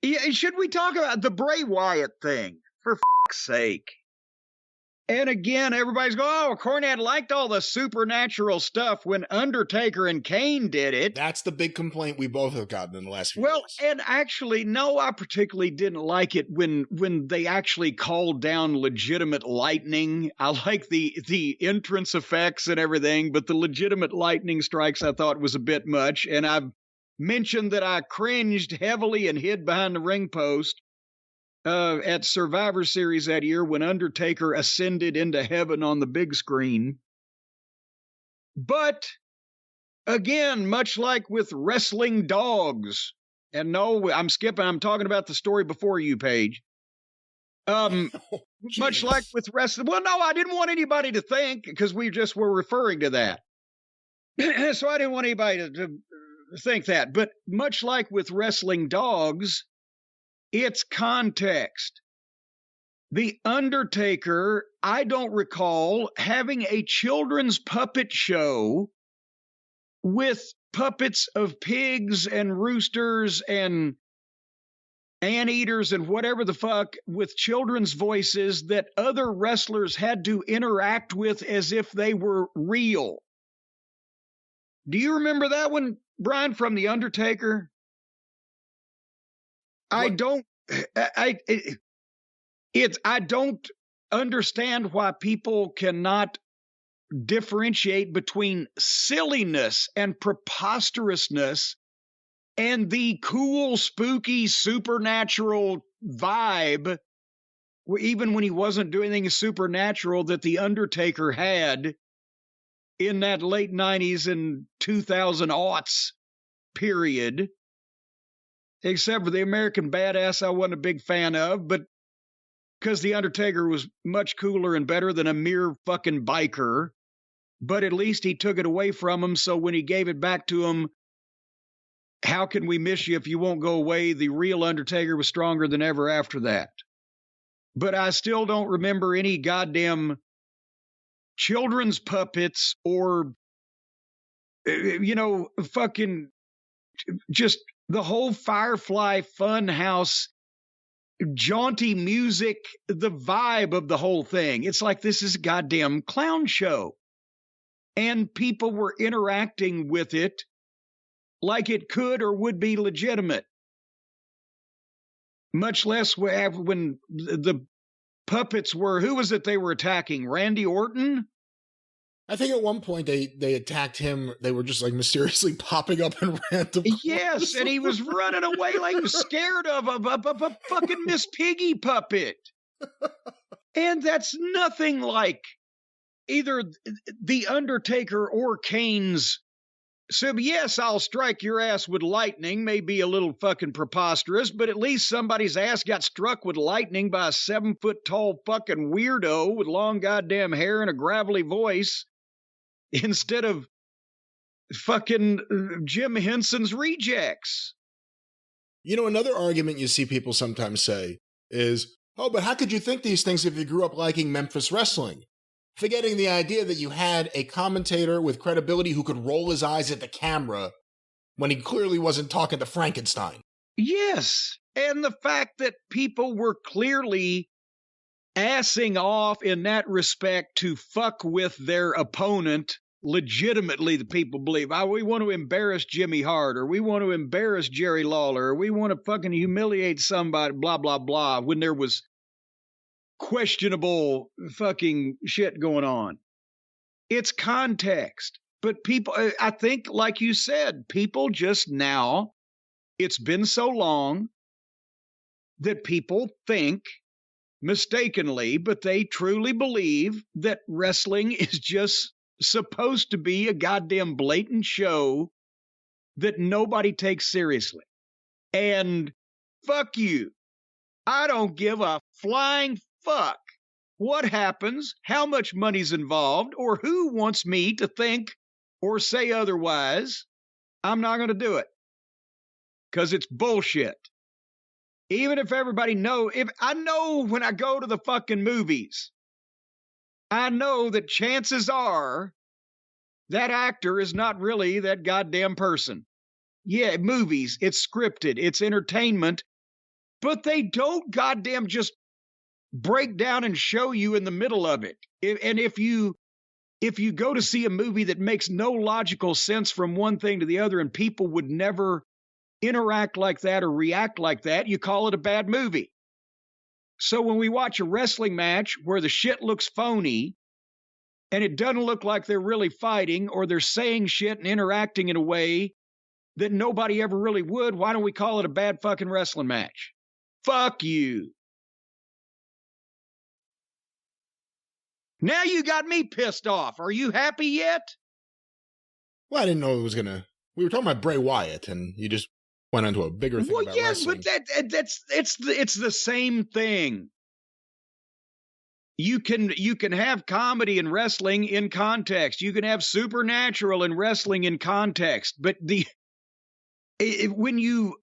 Yeah, should we talk about the Bray Wyatt thing? For fuck's sake. And again, everybody's going, oh, Cornette liked all the supernatural stuff when Undertaker and Kane did it. That's the big complaint we both have gotten in the last few Well, years. and actually, no, I particularly didn't like it when they actually called down legitimate lightning. I like the entrance effects and everything, but the legitimate lightning strikes I thought was a bit much. And I've mentioned that I cringed heavily and hid behind the ring post at Survivor Series that year when Undertaker ascended into heaven on the big screen. But again, much like with wrestling dogs, and no, I'm skipping, I'm talking about the story before you, Paige. Much like with wrestling, well, no, I didn't want anybody to think, because we just were referring to that. So I didn't want anybody to think that. But much like with wrestling dogs, it's context. The Undertaker, I don't recall having a children's puppet show with puppets of pigs and roosters and anteaters and whatever the fuck with children's voices that other wrestlers had to interact with as if they were real. Do you remember that one, Brian, from The Undertaker? I don't understand why people cannot differentiate between silliness and preposterousness and the cool, spooky, supernatural vibe, even when he wasn't doing anything supernatural, that The Undertaker had in that late 90s and 2000 aughts period. Except for the American Badass I wasn't a big fan of, but because The Undertaker was much cooler and better than a mere fucking biker. But at least he took it away from him, so when he gave it back to him, how can we miss you if you won't go away? The real Undertaker was stronger than ever after that. But I still don't remember any goddamn children's puppets or, fucking just the whole Firefly Funhouse, jaunty music, the vibe of the whole thing. It's like this is a goddamn clown show. And people were interacting with it like it could or would be legitimate. Much less when the puppets were, who was it they were attacking? Randy Orton? I think at one point they attacked him. They were just like mysteriously popping up in random. Yes, and he was running away like he was scared of a fucking Miss Piggy puppet. And that's nothing like either The Undertaker or Kane's. So yes, I'll strike your ass with lightning, may be a little fucking preposterous, but at least somebody's ass got struck with lightning by a 7-foot-tall fucking weirdo with long goddamn hair and a gravelly voice instead of fucking Jim Henson's rejects. You know, another argument you see people sometimes say is, oh, but how could you think these things if you grew up liking Memphis wrestling? Forgetting the idea that you had a commentator with credibility who could roll his eyes at the camera when he clearly wasn't talking to Frankenstein. Yes, and the fact that people were clearly assing off in that respect to fuck with their opponent, legitimately, the people believe, we want to embarrass Jimmy Hart, or we want to embarrass Jerry Lawler, or we want to fucking humiliate somebody, blah, blah, blah, when there was questionable fucking shit going on. It's context. But people, I think, like you said, people just now, it's been so long that people think mistakenly, but they truly believe that wrestling is just supposed to be a goddamn blatant show that nobody takes seriously. And fuck you. I don't give a flying fuck what happens, how much money's involved, or who wants me to think or say otherwise. I'm not going to do it because it's bullshit. Even if everybody if I know when I go to the fucking movies, I know that chances are that actor is not really that goddamn person. Yeah, movies, it's scripted, it's entertainment. But they don't goddamn just break down and show you in the middle of it. And if you go to see a movie that makes no logical sense from one thing to the other and people would never interact like that or react like that, you call it a bad movie. So when we watch a wrestling match where the shit looks phony and it doesn't look like they're really fighting or they're saying shit and interacting in a way that nobody ever really would, why don't we call it a bad fucking wrestling match? Fuck you. Now you got me pissed off. Are you happy yet? Well, I didn't know it was gonna. We were talking about Bray Wyatt, and you just went into a bigger thing about wrestling. But it's the same thing. You can have comedy in wrestling in context. You can have supernatural in wrestling in context. But when you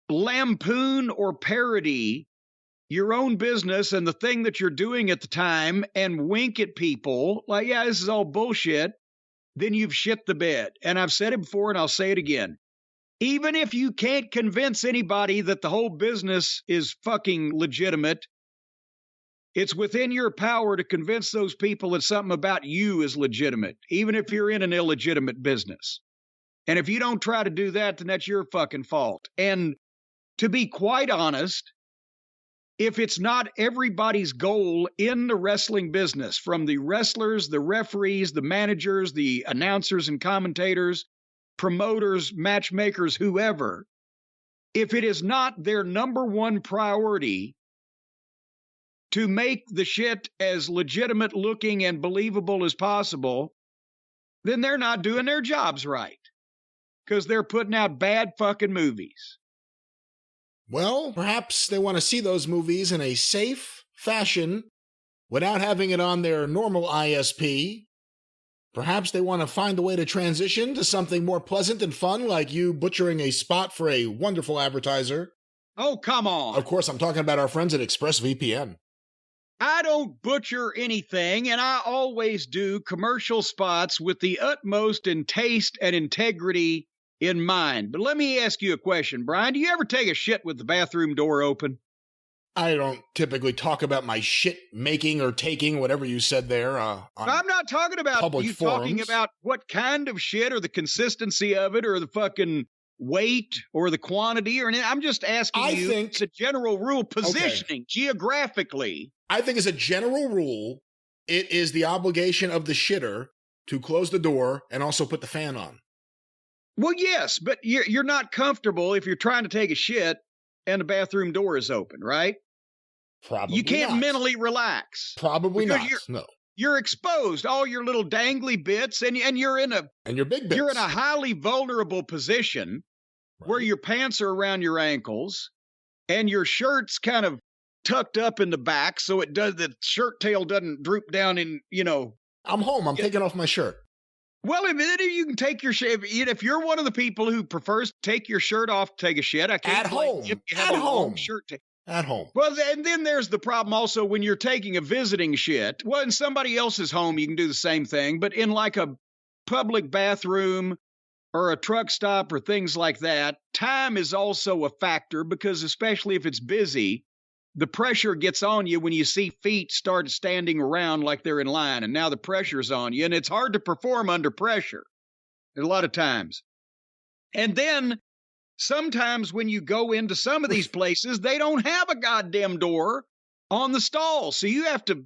lampoon or parody your own business and the thing that you're doing at the time and wink at people like, yeah, this is all bullshit, then you've shit the bed. And I've said it before and I'll say it again. Even if you can't convince anybody that the whole business is fucking legitimate, it's within your power to convince those people that something about you is legitimate, even if you're in an illegitimate business. And if you don't try to do that, then that's your fucking fault. And to be quite honest, if it's not everybody's goal in the wrestling business, from the wrestlers, the referees, the managers, the announcers and commentators, promoters, matchmakers, whoever, if it is not their number one priority to make the shit as legitimate looking and believable as possible, then they're not doing their jobs right because they're putting out bad fucking movies. Well, perhaps they want to see those movies in a safe fashion without having it on their normal ISP. Perhaps they want to find a way to transition to something more pleasant and fun, like you butchering a spot for a wonderful advertiser. Oh, come on. Of course, I'm talking about our friends at ExpressVPN. I don't butcher anything, and I always do commercial spots with the utmost in taste and integrity in mind. But let me ask you a question, Brian. Do you ever take a shit with the bathroom door open? I don't typically talk about my shit making or taking, whatever you said there. I'm not talking about you forums. Talking about what kind of shit or the consistency of it or the fucking weight or the quantity or anything. I'm just asking it's a general rule, positioning geographically. I think as a general rule, it is the obligation of the shitter to close the door and also put the fan on. Well, yes, but you're not comfortable if you're trying to take a shit and the bathroom door is open, right? Probably You can't not. mentally relax. Probably not. No. You're exposed, all your little dangly bits, and you're in your big bits. You're in a highly vulnerable position where your pants are around your ankles and your shirt's kind of tucked up in the back so the shirt tail doesn't droop down in, I'm home. I'm taking off my shirt. Well, if you can take your shirt, if you're one of the people who prefers to take your shirt off to take a shit, I can't. At home. If you have a long shirt. At home. Well, and then there's the problem also when you're taking a visiting shit. Well, in somebody else's home, you can do the same thing. But in like a public bathroom or a truck stop or things like that, time is also a factor because especially if it's busy, the pressure gets on you when you see feet start standing around like they're in line, and now the pressure's on you, and it's hard to perform under pressure a lot of times. And then sometimes when you go into some of these places, they don't have a goddamn door on the stall. So you have to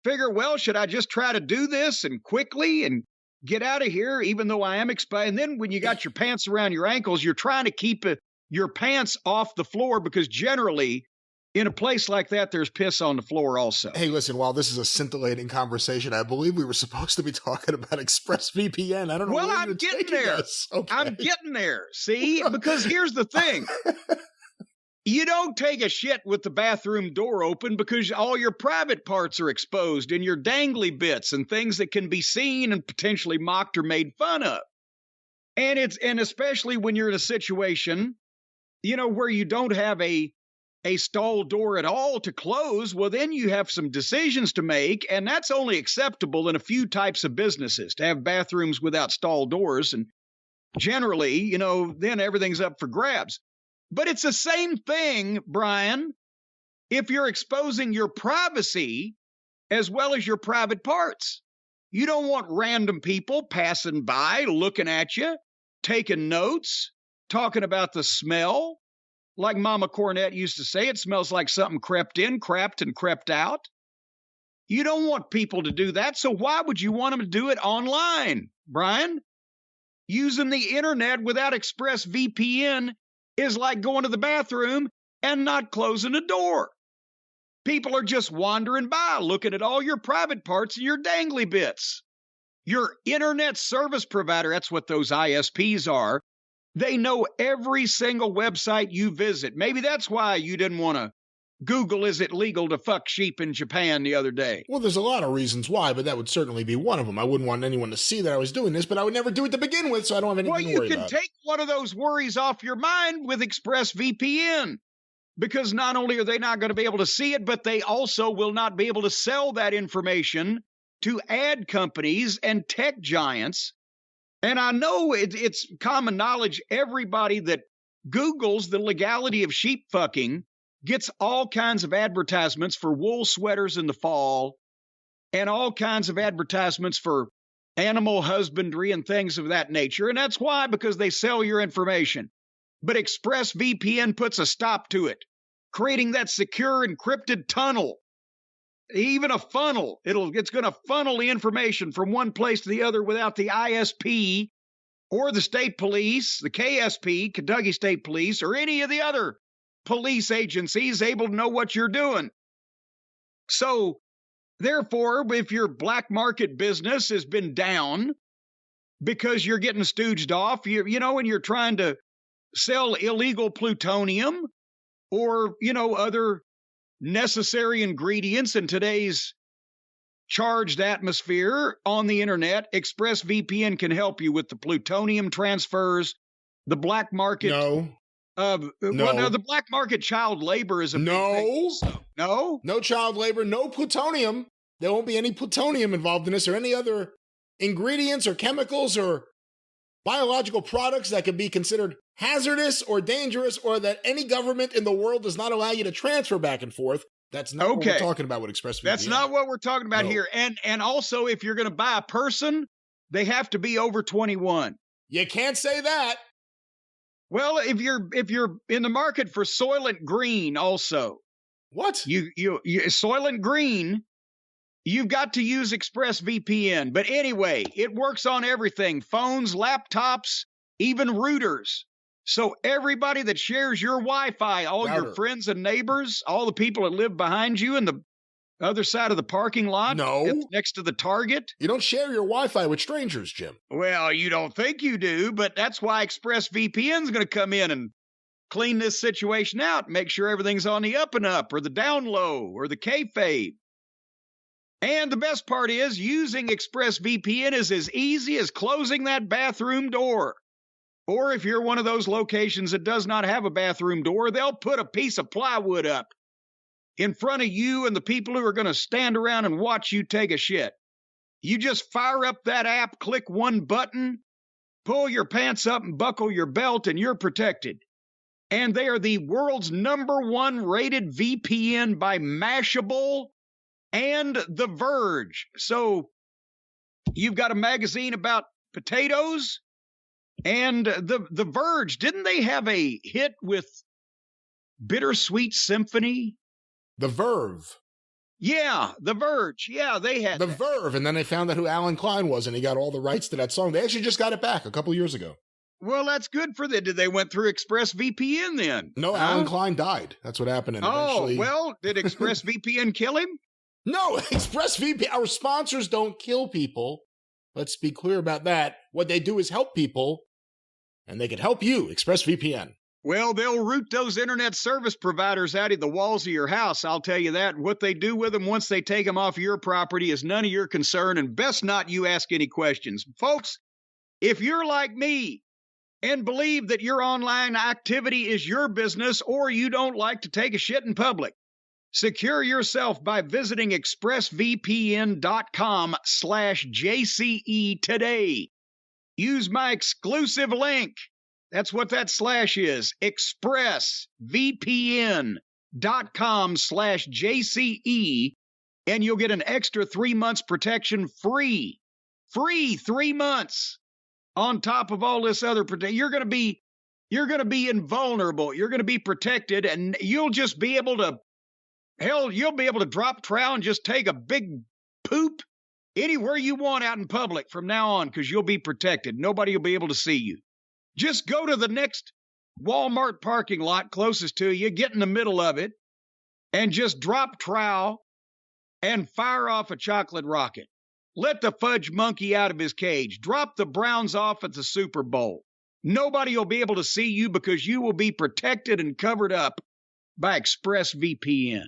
figure, well, should I just try to do this and quickly and get out of here, even though I am exposed? And then when you got your pants around your ankles, you're trying to keep your pants off the floor because generally in a place like that, there's piss on the floor also. Hey, listen, while this is a scintillating conversation, I believe we were supposed to be talking about ExpressVPN. I don't know. Well, I'm getting there. Okay. I'm getting there. See, because here's the thing. You don't take a shit with the bathroom door open because all your private parts are exposed and your dangly bits and things that can be seen and potentially mocked or made fun of. And especially when you're in a situation, where you don't have a stall door at all to close, well, then you have some decisions to make, and that's only acceptable in a few types of businesses to have bathrooms without stall doors. And generally, then everything's up for grabs. But it's the same thing, Brian, if you're exposing your privacy as well as your private parts. You don't want random people passing by, looking at you, taking notes, talking about the smell. Like Mama Cornette used to say, it smells like something crept in, crapped, and crept out. You don't want people to do that, so why would you want them to do it online, Brian? Using the internet without ExpressVPN is like going to the bathroom and not closing a door. People are just wandering by, looking at all your private parts and your dangly bits. Your internet service provider, that's what those ISPs are, they know every single website you visit. Maybe that's why you didn't want to Google, is it legal to fuck sheep in Japan the other day? Well, there's a lot of reasons why, but that would certainly be one of them. I wouldn't want anyone to see that I was doing this, but I would never do it to begin with, so I don't have anything to worry about. Well, you can take one of those worries off your mind with ExpressVPN, because not only are they not going to be able to see it, but they also will not be able to sell that information to ad companies and tech giants. And I know it's common knowledge, everybody that Googles the legality of sheep fucking gets all kinds of advertisements for wool sweaters in the fall and all kinds of advertisements for animal husbandry and things of that nature. And that's why, because they sell your information. But ExpressVPN puts a stop to it, creating that secure encrypted tunnel, even a funnel. It's going to funnel the information from one place to the other without the ISP or the state police, the KSP, Kentucky State Police, or any of the other police agencies able to know what you're doing. So, therefore, if your black market business has been down because you're getting stooged off, and you're trying to sell illegal plutonium or, other necessary ingredients in today's charged atmosphere on the internet, ExpressVPN can help you with the plutonium transfers, the black market. No. Well, no, the black market child labor is a big thing. No child labor, no plutonium. There won't be any plutonium involved in this or any other ingredients or chemicals or biological products that could be considered hazardous or dangerous or that any government in the world does not allow you to transfer back and forth. That's not what we're talking about with ExpressVPN. That's not what we're talking about here. And also, if you're going to buy a person, they have to be over 21. You can't say that. Well, if you're in the market for Soylent Green also. What? You Soylent Green, you've got to use ExpressVPN. But anyway, it works on everything. Phones, laptops, even routers. So everybody that shares your Wi-Fi, all your friends and neighbors, all the people that live behind you in the other side of the parking lot, next to the Target. You don't share your Wi-Fi with strangers, Jim. Well, you don't think you do, but that's why ExpressVPN is going to come in and clean this situation out, make sure everything's on the up and up or the down low or the kayfabe. And the best part is using ExpressVPN is as easy as closing that bathroom door. Or if you're one of those locations that does not have a bathroom door, they'll put a piece of plywood up in front of you and the people who are going to stand around and watch you take a shit. You just fire up that app, click one button, pull your pants up and buckle your belt, and you're protected. And they are the world's #1 rated VPN by Mashable and The Verge. So you've got a magazine about potatoes, and the Verge, didn't they have a hit with Bittersweet Symphony? The Verve. Yeah, The Verge. Yeah, they had The Verve, and then they found out who Alan Klein was, and he got all the rights to that song. They actually just got it back a couple years ago. Well, that's good for them. Did they went through ExpressVPN then? No, Alan Klein died. That's what happened. And eventually... well, did ExpressVPN kill him? No, ExpressVPN. Our sponsors don't kill people. Let's be clear about that. What they do is help people, and they can help you, ExpressVPN. Well, they'll root those internet service providers out of the walls of your house, I'll tell you that. What they do with them once they take them off your property is none of your concern, and best not you ask any questions. Folks, if you're like me and believe that your online activity is your business, or you don't like to take a shit in public, secure yourself by visiting expressvpn.com/JCE today. Use my exclusive link, That's what that slash is. expressvpn.com/JCE, and you'll get an extra 3 months protection free. Free 3 months on top of all this other protection. You're going to be invulnerable. You're going to be protected, and you'll just be able to, you'll be able to drop trowel and just take a big poop anywhere you want out in public from now on, because you'll be protected. Nobody will be able to see you. Just go to the next Walmart parking lot closest to you, get in the middle of it, and just drop trowel and fire off a chocolate rocket. Let the fudge monkey out of his cage. Drop the Browns off at the Super Bowl. Nobody will be able to see you because you will be protected and covered up by ExpressVPN.